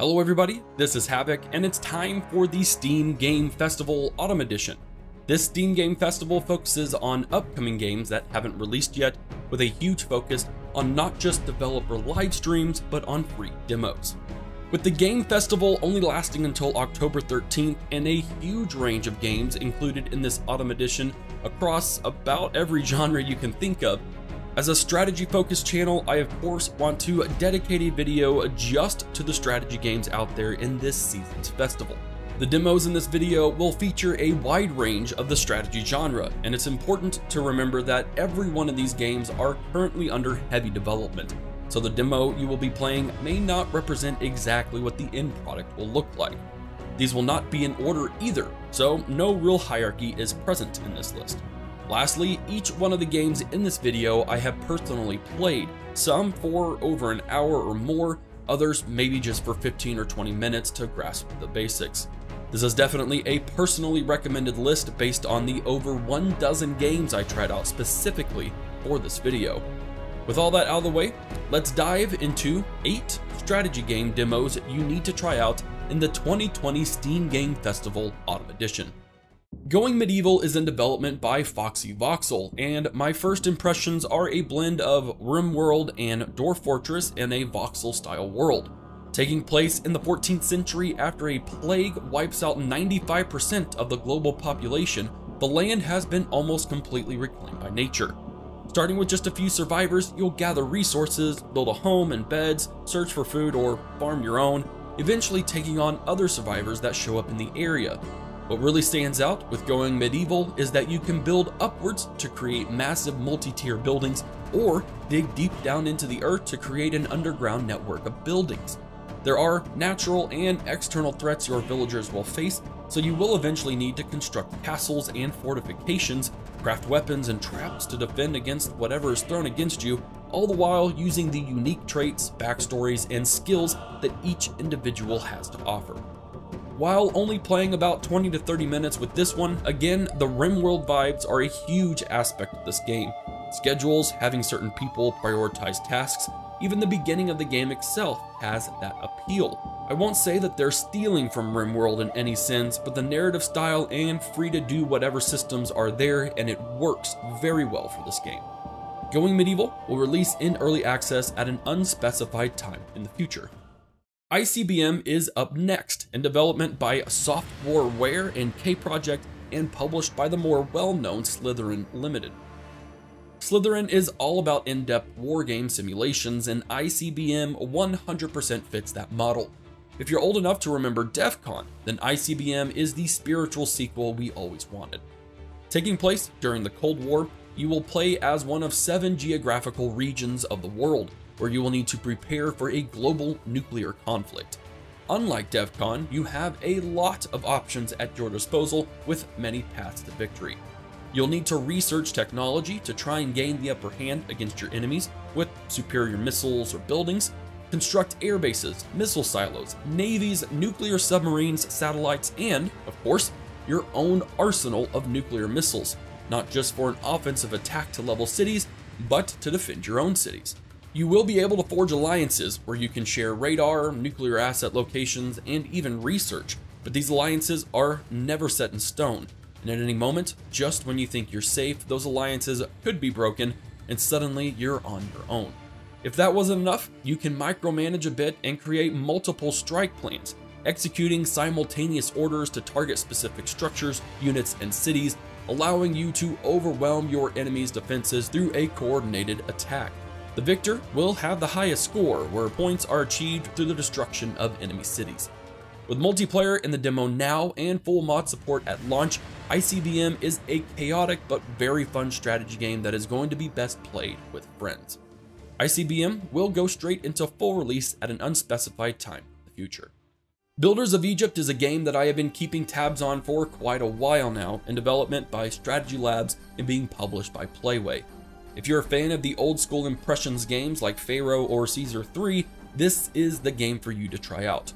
Hello everybody, this is Havoc, and it's time for the Steam Game Festival Autumn Edition. This Steam Game Festival focuses on upcoming games that haven't released yet, with a huge focus on not just developer live streams, but on free demos. With the Game Festival only lasting until October 13th, and a huge range of games included in this Autumn Edition across about every genre you can think of, as a strategy-focused channel, I of course want to dedicate a video just to the strategy games out there in this season's festival. The demos in this video will feature a wide range of the strategy genre, and it's important to remember that every one of these games are currently under heavy development, so the demo you will be playing may not represent exactly what the end product will look like. These will not be in order either, so no real hierarchy is present in this list. Lastly, each one of the games in this video I have personally played, some for over an hour or more, others maybe just for 15 or 20 minutes to grasp the basics. This is definitely a personally recommended list based on the over 12 games I tried out specifically for this video. With all that out of the way, let's dive into 8 strategy game demos you need to try out in the 2020 Steam Game Festival Autumn Edition. Going Medieval is in development by Foxy Voxel, and my first impressions are a blend of RimWorld and Dwarf Fortress in a voxel-style world. Taking place in the 14th century after a plague wipes out 95% of the global population, the land has been almost completely reclaimed by nature. Starting with just a few survivors, you'll gather resources, build a home and beds, search for food, or farm your own, eventually taking on other survivors that show up in the area. What really stands out with Going Medieval is that you can build upwards to create massive multi-tier buildings, or dig deep down into the earth to create an underground network of buildings. There are natural and external threats your villagers will face, so you will eventually need to construct castles and fortifications, craft weapons and traps to defend against whatever is thrown against you, all the while using the unique traits, backstories, and skills that each individual has to offer. While only playing about 20 to 30 minutes with this one, again, the RimWorld vibes are a huge aspect of this game. Schedules, having certain people prioritize tasks, even the beginning of the game itself has that appeal. I won't say that they're stealing from RimWorld in any sense, but the narrative style and free to do whatever systems are there, and it works very well for this game. Going Medieval will release in early access at an unspecified time in the future. ICBM is up next, in development by Softwareware and K Project, and published by the more well-known Slitherine Limited. Slitherine is all about in-depth wargame simulations, and ICBM 100% fits that model. If you're old enough to remember DEF CON, then ICBM is the spiritual sequel we always wanted. Taking place during the Cold War, you will play as one of 7 geographical regions of the world, where you will need to prepare for a global nuclear conflict. Unlike DEF CON, you have a lot of options at your disposal with many paths to victory. You'll need to research technology to try and gain the upper hand against your enemies with superior missiles or buildings, construct air bases, missile silos, navies, nuclear submarines, satellites, and, of course, your own arsenal of nuclear missiles, not just for an offensive attack to level cities, but to defend your own cities. You will be able to forge alliances where you can share radar, nuclear asset locations, and even research, but these alliances are never set in stone, and at any moment, just when you think you're safe, those alliances could be broken, and suddenly you're on your own. If that wasn't enough, you can micromanage a bit and create multiple strike plans, executing simultaneous orders to target specific structures, units, and cities, allowing you to overwhelm your enemy's defenses through a coordinated attack. The victor will have the highest score, where points are achieved through the destruction of enemy cities. With multiplayer in the demo now and full mod support at launch, ICBM is a chaotic but very fun strategy game that is going to be best played with friends. ICBM will go straight into full release at an unspecified time in the future. Builders of Egypt is a game that I have been keeping tabs on for quite a while now, in development by Strategy Labs and being published by Playway. If you're a fan of the old school Impressions games like Pharaoh or Caesar 3, this is the game for you to try out.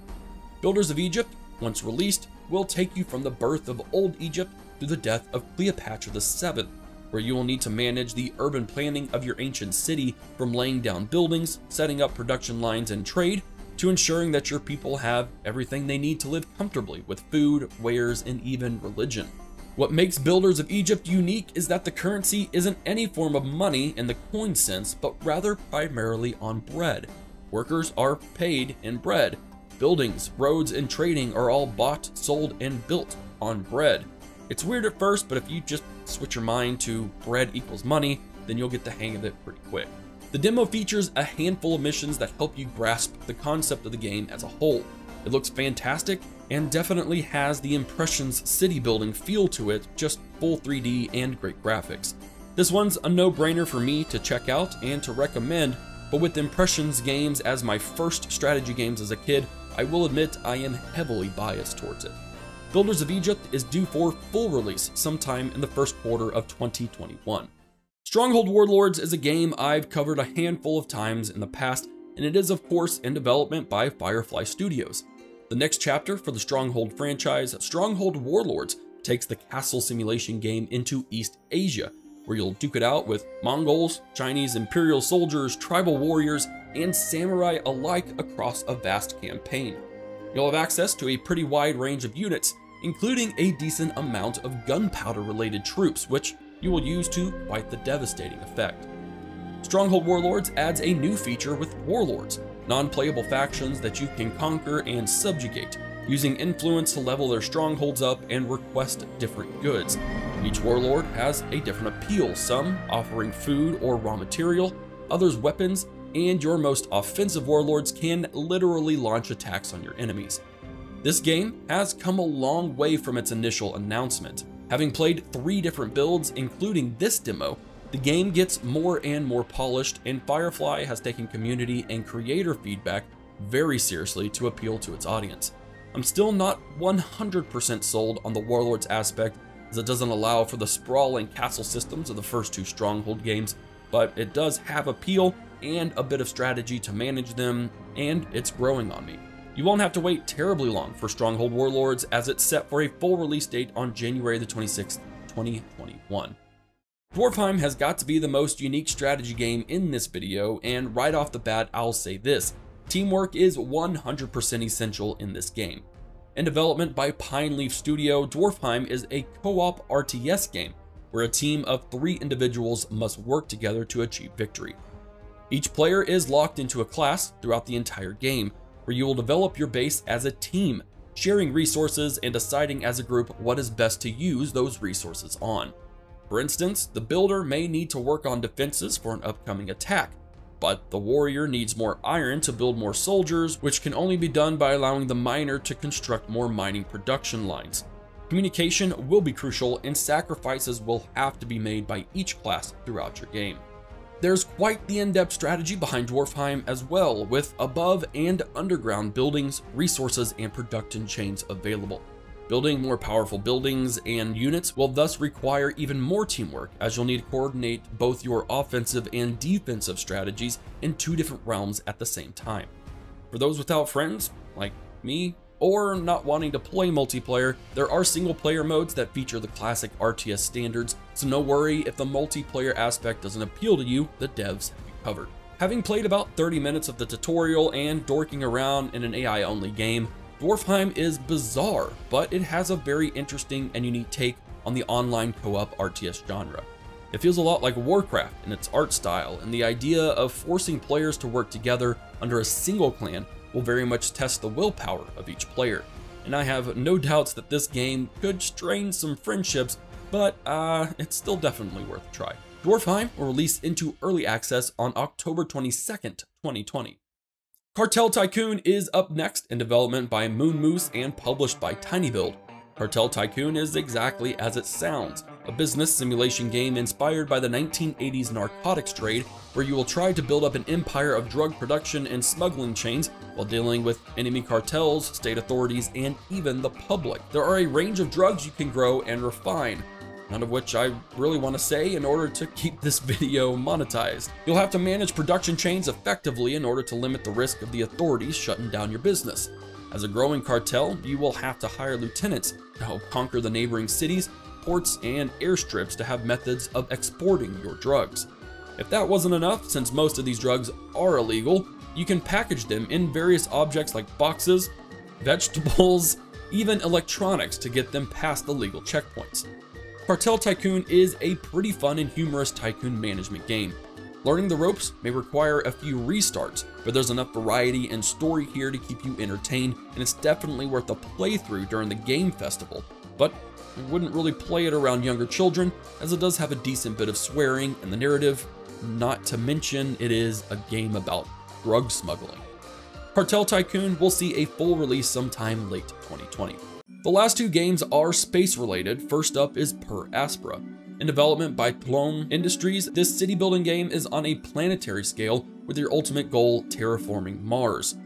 Builders of Egypt, once released, will take you from the birth of Old Egypt to the death of Cleopatra VII, where you will need to manage the urban planning of your ancient city, from laying down buildings, setting up production lines and trade, to ensuring that your people have everything they need to live comfortably with food, wares, and even religion. What makes Builders of Egypt unique is that the currency isn't any form of money in the coin sense, but rather primarily on bread. Workers are paid in bread. Buildings, roads, and trading are all bought, sold, and built on bread. It's weird at first, but if you just switch your mind to bread equals money, then you'll get the hang of it pretty quick. The demo features a handful of missions that help you grasp the concept of the game as a whole. It looks fantastic and definitely has the Impressions city building feel to it, just full 3D and great graphics. This one's a no-brainer for me to check out and to recommend, but with Impressions games as my first strategy games as a kid, I will admit I am heavily biased towards it. Builders of Egypt is due for full release sometime in the first quarter of 2021. Stronghold Warlords is a game I've covered a handful of times in the past, and it is of course in development by Firefly Studios. The next chapter for the Stronghold franchise, Stronghold Warlords, takes the castle simulation game into East Asia, where you'll duke it out with Mongols, Chinese Imperial soldiers, tribal warriors, and samurai alike across a vast campaign. You'll have access to a pretty wide range of units, including a decent amount of gunpowder-related troops, which you will use to fight the devastating effect. Stronghold Warlords adds a new feature with Warlords, non-playable factions that you can conquer and subjugate, using influence to level their strongholds up and request different goods. Each warlord has a different appeal, some offering food or raw material, others weapons, and your most offensive warlords can literally launch attacks on your enemies. This game has come a long way from its initial announcement. Having played 3 different builds, including this demo, the game gets more and more polished, and Firefly has taken community and creator feedback very seriously to appeal to its audience. I'm still not 100% sold on the Warlords aspect, as it doesn't allow for the sprawling castle systems of the first 2 Stronghold games, but it does have appeal and a bit of strategy to manage them, and it's growing on me. You won't have to wait terribly long for Stronghold Warlords, as it's set for a full release date on January the 26th, 2021. DWARFHEIM has got to be the most unique strategy game in this video, and right off the bat I'll say this: teamwork is 100% essential in this game. In development by Pine Leaf Studio, DWARFHEIM is a co-op RTS game where a team of 3 individuals must work together to achieve victory. Each player is locked into a class throughout the entire game, where you will develop your base as a team, sharing resources and deciding as a group what is best to use those resources on. For instance, the builder may need to work on defenses for an upcoming attack, but the warrior needs more iron to build more soldiers, which can only be done by allowing the miner to construct more mining production lines. Communication will be crucial, and sacrifices will have to be made by each class throughout your game. There's quite the in-depth strategy behind DWARFHEIM as well, with above and underground buildings, resources, and production chains available. Building more powerful buildings and units will thus require even more teamwork, as you'll need to coordinate both your offensive and defensive strategies in 2 different realms at the same time. For those without friends, like me, or not wanting to play multiplayer, there are single-player modes that feature the classic RTS standards, so no worry if the multiplayer aspect doesn't appeal to you, the devs have you covered. Having played about 30 minutes of the tutorial and dorking around in an AI-only game, DWARFHEIM is bizarre, but it has a very interesting and unique take on the online co-op RTS genre. It feels a lot like Warcraft in its art style, and the idea of forcing players to work together under a single clan will very much test the willpower of each player. And I have no doubts that this game could strain some friendships, but it's still definitely worth a try. DWARFHEIM will release into early access on October 22nd, 2020. CARTEL TYCOON is up next, in development by Moon Moose and published by TinyBuild. CARTEL TYCOON is exactly as it sounds, a business simulation game inspired by the 1980s narcotics trade, where you will try to build up an empire of drug production and smuggling chains while dealing with enemy cartels, state authorities, and even the public. There are a range of drugs you can grow and refine, none of which I really want to say in order to keep this video monetized. You'll have to manage production chains effectively in order to limit the risk of the authorities shutting down your business. As a growing cartel, you will have to hire lieutenants to help conquer the neighboring cities, ports, and airstrips to have methods of exporting your drugs. If that wasn't enough, since most of these drugs are illegal, You can package them in various objects like boxes, vegetables, even electronics to get them past the legal checkpoints. Cartel Tycoon is a pretty fun and humorous tycoon management game. Learning the ropes may require a few restarts, but there's enough variety and story here to keep you entertained, and it's definitely worth a playthrough during the game festival. But I wouldn't really play it around younger children, as it does have a decent bit of swearing in the narrative, not to mention it is a game about drug smuggling. Cartel Tycoon will see a full release sometime late 2020. The last two games are space related. First up is Per Aspera. In development by THMonc Industries, this city building game is on a planetary scale with your ultimate goal terraforming Mars.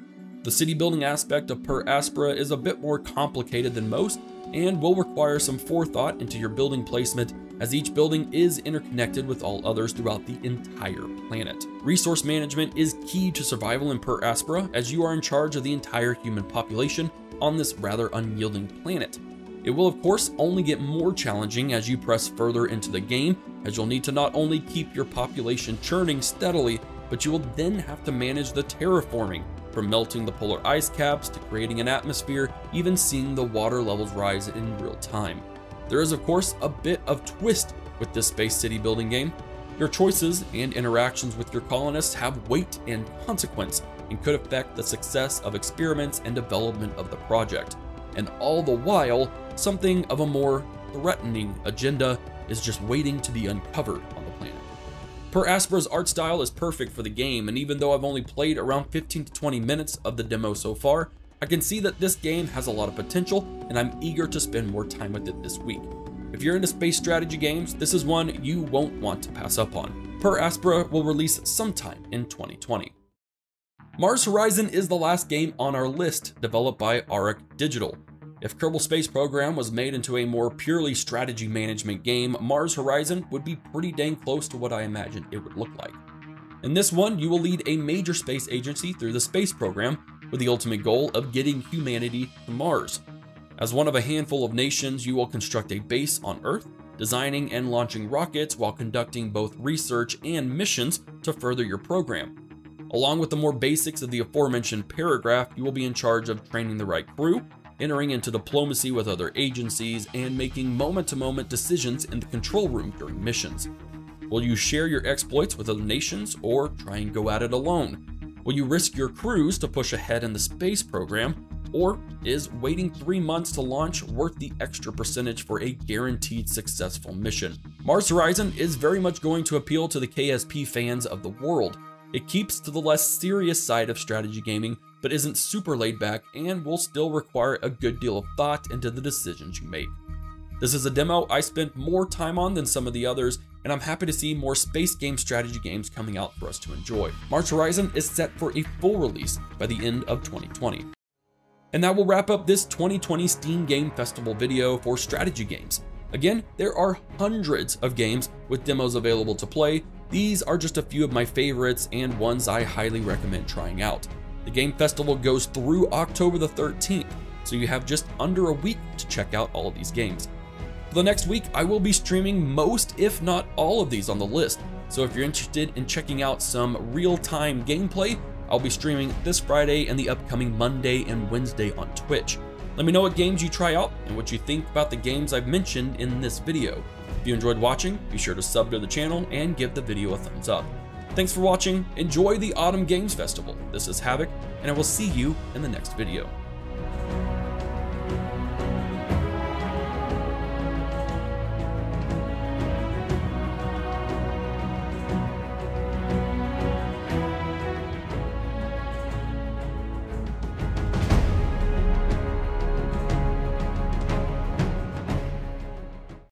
The city building aspect of Per Aspera is a bit more complicated than most and will require some forethought into your building placement, as each building is interconnected with all others throughout the entire planet. Resource management is key to survival in Per Aspera, as you are in charge of the entire human population on this rather unyielding planet. It will of course only get more challenging as you press further into the game, as you'll need to not only keep your population churning steadily, but you will then have to manage the terraforming, from melting the polar ice caps to creating an atmosphere, even seeing the water levels rise in real time. There is of course a bit of twist with this space city building game. Your choices and interactions with your colonists have weight and consequence and could affect the success of experiments and development of the project. And all the while, something of a more threatening agenda is just waiting to be uncovered on the planet. Per Aspera's art style is perfect for the game, and even though I've only played around 15 to 20 minutes of the demo so far, I can see that this game has a lot of potential, and I'm eager to spend more time with it this week. If you're into space strategy games, this is one you won't want to pass up on. Per Aspera will release sometime in 2020. Mars Horizon is the last game on our list, developed by Auric Digital. If Kerbal Space Program was made into a more purely strategy management game, Mars Horizon would be pretty dang close to what I imagined it would look like. In this one, you will lead a major space agency through the space program with the ultimate goal of getting humanity to Mars. As one of a handful of nations, you will construct a base on Earth, designing and launching rockets while conducting both research and missions to further your program. Along with the more basics of the aforementioned paragraph, you will be in charge of training the right crew, entering into diplomacy with other agencies, and making moment-to-moment decisions in the control room during missions. Will you share your exploits with other nations or try and go at it alone? Will you risk your crews to push ahead in the space program, or is waiting 3 months to launch worth the extra percentage for a guaranteed successful mission? Mars Horizon is very much going to appeal to the KSP fans of the world. It keeps to the less serious side of strategy gaming, but isn't super laid back and will still require a good deal of thought into the decisions you make. This is a demo I spent more time on than some of the others, and I'm happy to see more space game strategy games coming out for us to enjoy. Mars Horizon is set for a full release by the end of 2020. And that will wrap up this 2020 Steam Game Festival video for strategy games. Again, there are hundreds of games with demos available to play. These are just a few of my favorites and ones I highly recommend trying out. The Game Festival goes through October the 13th, so you have just under a week to check out all of these games. For the next week, I will be streaming most, if not all of these on the list, so if you're interested in checking out some real-time gameplay, I'll be streaming this Friday and the upcoming Monday and Wednesday on Twitch. Let me know what games you try out and what you think about the games I've mentioned in this video. If you enjoyed watching, be sure to sub to the channel and give the video a thumbs up. Thanks for watching, enjoy the Autumn Games Festival. This is Havoc, and I will see you in the next video.